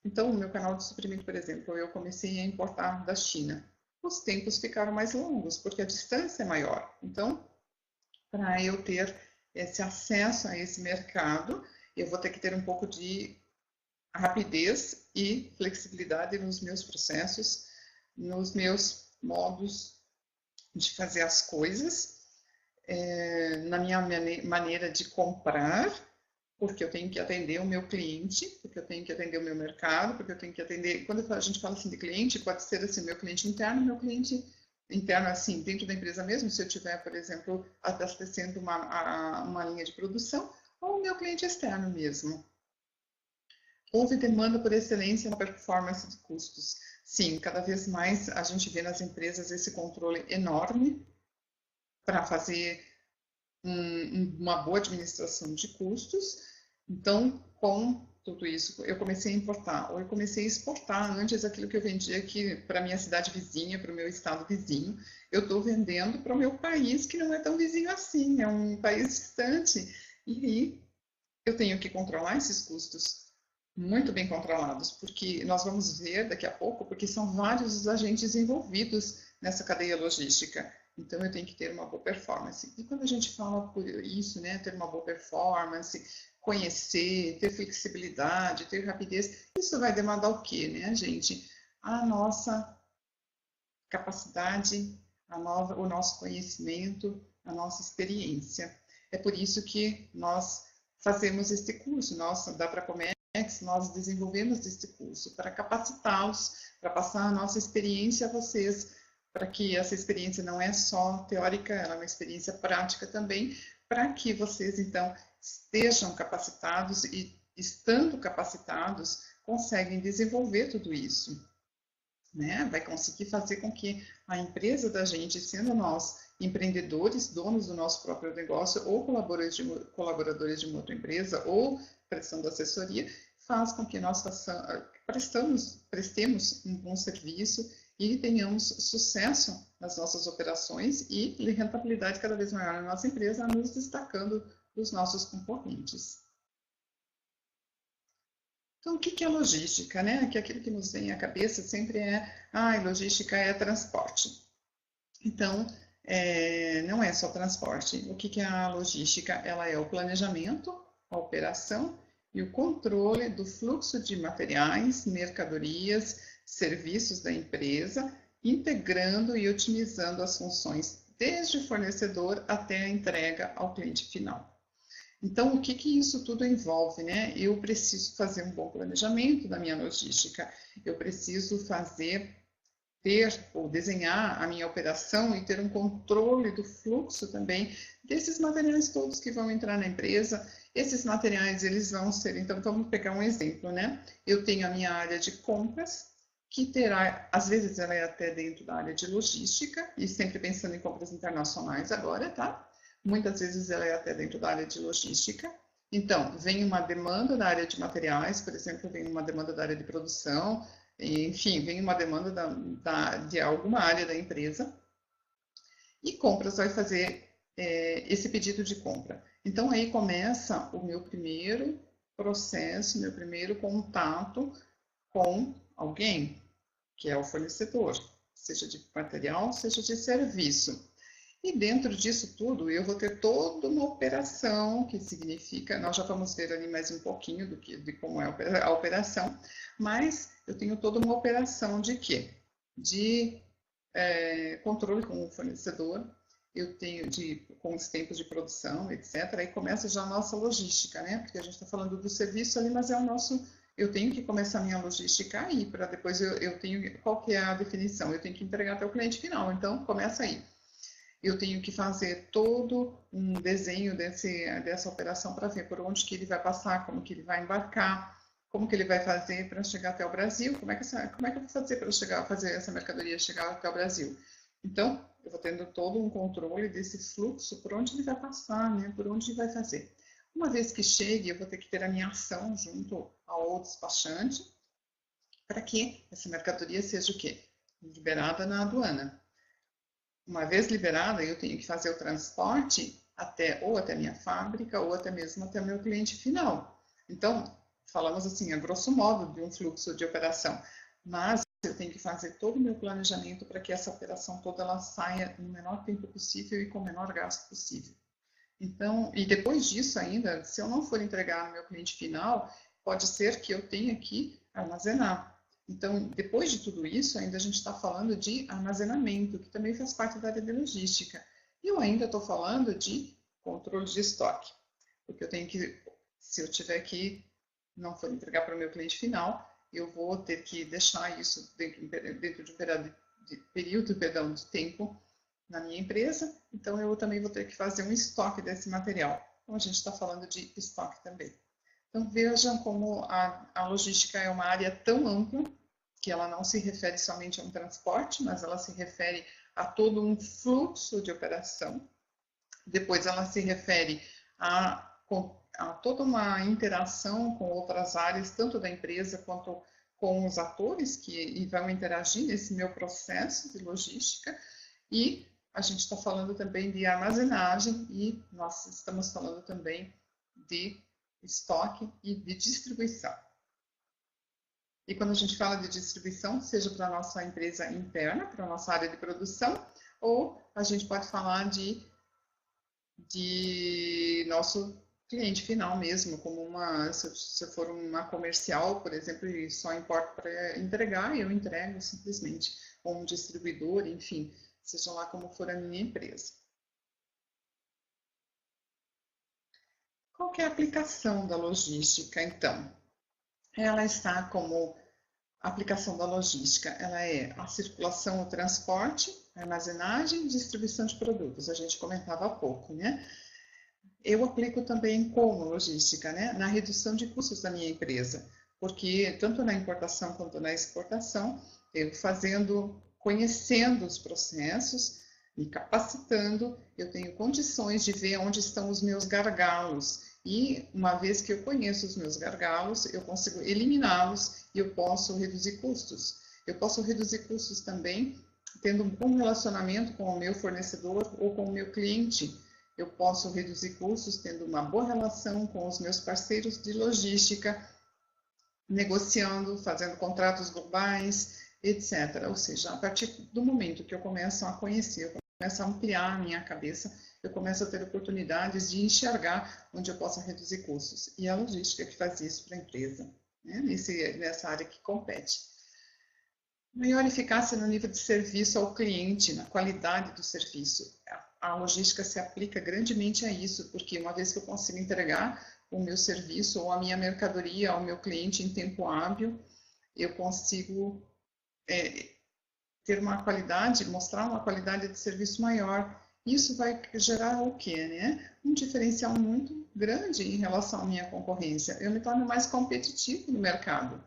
Então, o meu canal de suprimento, por exemplo, eu comecei a importar da China. Os tempos ficaram mais longos, porque a distância é maior. Então, para eu ter esse acesso a esse mercado, eu vou ter que ter um pouco de rapidez e flexibilidade nos meus processos, nos meus modos de fazer as coisas, na minha maneira de comprar, porque eu tenho que atender o meu cliente, porque eu tenho que atender o meu mercado, porque eu tenho que atender. Quando a gente fala assim de cliente, pode ser assim, meu cliente interno, meu cliente interno, assim, dentro da empresa mesmo, se eu tiver, por exemplo, abastecendo uma linha de produção, ou o meu cliente externo mesmo. Houve demanda por excelência na performance de custos. Sim, cada vez mais a gente vê nas empresas esse controle enorme para fazer uma boa administração de custos. Então, com tudo isso, eu comecei a importar, ou eu comecei a exportar antes aquilo que eu vendia aqui para a minha cidade vizinha, para o meu estado vizinho. Eu estou vendendo para o meu país, que não é tão vizinho assim, é um país distante. E eu tenho que controlar esses custos muito bem controlados, porque nós vamos ver daqui a pouco, porque são vários os agentes envolvidos nessa cadeia logística. Então, eu tenho que ter uma boa performance. E quando a gente fala por isso, né, ter uma boa performance, conhecer, ter flexibilidade, ter rapidez, isso vai demandar o quê, né, gente? A nossa capacidade, o nosso conhecimento, a nossa experiência. É por isso que nós fazemos este curso, da Pracomex, nós desenvolvemos este curso para capacitá-los, para passar a nossa experiência a vocês, para que essa experiência não é só teórica, ela é uma experiência prática também, para que vocês, então, estejam capacitados e, estando capacitados, conseguem desenvolver tudo isso. Né? Vai conseguir fazer com que a empresa da gente, sendo nós empreendedores, donos do nosso próprio negócio, ou colaboradores de uma outra empresa, ou prestando assessoria, faz com que nós prestemos um bom serviço e tenhamos sucesso nas nossas operações e rentabilidade cada vez maior na nossa empresa, nos destacando dos nossos concorrentes. Então, o que é logística, né? Que aquilo que nos vem à cabeça sempre logística é transporte. Então, não é só transporte. O que é a logística? Ela é o planejamento, a operação e o controle do fluxo de materiais, mercadorias, serviços da empresa, integrando e otimizando as funções desde o fornecedor até a entrega ao cliente final. Então, o que isso tudo envolve, né? Eu preciso fazer um bom planejamento da minha logística, eu preciso ter ou desenhar a minha operação e ter um controle do fluxo também desses materiais todos que vão entrar na empresa. Esses materiais, eles vão ser, então vamos pegar um exemplo, né? Eu tenho a minha área de compras, que terá, às vezes ela é até dentro da área de logística, e sempre pensando em compras internacionais agora, tá? Muitas vezes ela é até dentro da área de logística. Então, vem uma demanda da área de materiais, por exemplo, vem uma demanda da área de produção, enfim, vem uma demanda de alguma área da empresa, e compras vai fazer esse pedido de compra. Então, aí começa o meu primeiro processo, meu primeiro contato com alguém, que é o fornecedor, seja de material, seja de serviço. E dentro disso tudo, eu vou ter toda uma operação, que significa, nós já vamos ver ali mais um pouquinho de como é a operação, mas eu tenho toda uma operação de quê? De controle com o fornecedor, eu tenho com os tempos de produção, etc. Aí começa já a nossa logística, né? Porque a gente está falando do serviço ali, mas é o nosso. Eu tenho que começar a minha logística aí, para depois eu tenho. Qual que é a definição? Eu tenho que entregar até o cliente final, então começa aí. Eu tenho que fazer todo um desenho dessa operação para ver por onde que ele vai passar, como que ele vai embarcar, como que ele vai fazer para chegar até o Brasil, como é que eu vou fazer para fazer essa mercadoria chegar até o Brasil. Então, eu vou tendo todo um controle desse fluxo, por onde ele vai passar, né, por onde ele vai fazer. Uma vez que chegue, eu vou ter que ter a minha ação junto ao despachante, para que essa mercadoria seja o quê? Liberada na aduana. Uma vez liberada, eu tenho que fazer o transporte até minha fábrica ou até mesmo até o meu cliente final. Então, falamos assim, a grosso modo, de um fluxo de operação, mas eu tenho que fazer todo o meu planejamento para que essa operação toda ela saia no menor tempo possível e com o menor gasto possível. Então, e depois disso ainda, se eu não for entregar no meu cliente final, pode ser que eu tenha que armazenar. Então, depois de tudo isso, ainda a gente está falando de armazenamento, que também faz parte da área de logística. E eu ainda estou falando de controle de estoque, porque eu tenho que, se eu tiver que não for entregar para o meu cliente final, eu vou ter que deixar isso dentro de um período de tempo na minha empresa, então eu também vou ter que fazer um estoque desse material. Então a gente está falando de estoque também. Então vejam como a logística é uma área tão ampla que ela não se refere somente a um transporte, mas ela se refere a todo um fluxo de operação. Depois ela se refere a toda uma interação com outras áreas, tanto da empresa quanto com os atores que vão interagir nesse meu processo de logística. E a gente está falando também de armazenagem e nós estamos falando também de estoque e de distribuição. E quando a gente fala de distribuição, seja para a nossa empresa interna, para a nossa área de produção, ou a gente pode falar de nosso cliente final mesmo, como se for uma comercial, por exemplo, e só importa para entregar, eu entrego simplesmente, ou um distribuidor, enfim, seja lá como for a minha empresa. Qual que é a aplicação da logística, então? Ela está como a aplicação da logística, ela é a circulação, o transporte, a armazenagem e distribuição de produtos, a gente comentava há pouco, né? Eu aplico também como logística, né? Na redução de custos da minha empresa, porque tanto na importação quanto na exportação, eu conhecendo os processos, me capacitando, eu tenho condições de ver onde estão os meus gargalos. E uma vez que eu conheço os meus gargalos, eu consigo eliminá-los e eu posso reduzir custos. Eu posso reduzir custos também tendo um bom relacionamento com o meu fornecedor ou com o meu cliente. Eu posso reduzir custos tendo uma boa relação com os meus parceiros de logística, negociando, fazendo contratos globais, etc. Ou seja, a partir do momento que eu começo a conhecer, eu começo a ampliar a minha cabeça, eu começo a ter oportunidades de enxergar onde eu possa reduzir custos. E a logística que faz isso para a empresa, né? Nessa área que compete. Maior eficácia no nível de serviço ao cliente, na qualidade do serviço. A logística se aplica grandemente a isso, porque uma vez que eu consigo entregar o meu serviço ou a minha mercadoria ao meu cliente em tempo hábil, eu consigo ter uma qualidade, mostrar uma qualidade de serviço maior. Isso vai gerar o quê, né? Um diferencial muito grande em relação à minha concorrência. Eu me torno mais competitivo no mercado.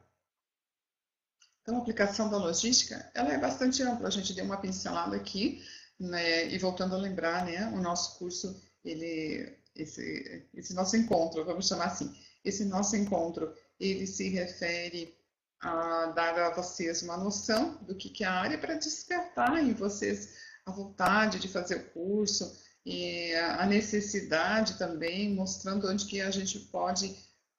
Então, a aplicação da logística, ela é bastante ampla. A gente deu uma pincelada aqui, né? E voltando a lembrar, né? O nosso curso, esse nosso encontro, vamos chamar assim, esse nosso encontro, ele se refere a dar a vocês uma noção do que é a área para despertar em vocês a vontade de fazer o curso e a necessidade também, mostrando onde que a gente pode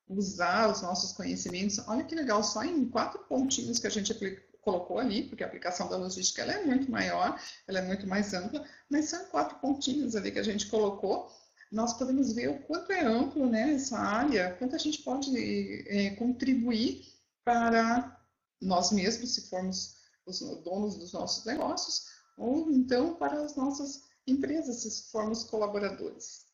usar os nossos conhecimentos. Olha que legal, só em 4 pontinhos que a gente colocou ali, porque a aplicação da logística ela é muito maior, ela é muito mais ampla, mas são 4 pontinhos ali que a gente colocou. Nós podemos ver o quanto é amplo, né, essa área, quanto a gente pode contribuir para nós mesmos, se formos os donos dos nossos negócios, ou então para as nossas empresas, se formos colaboradores.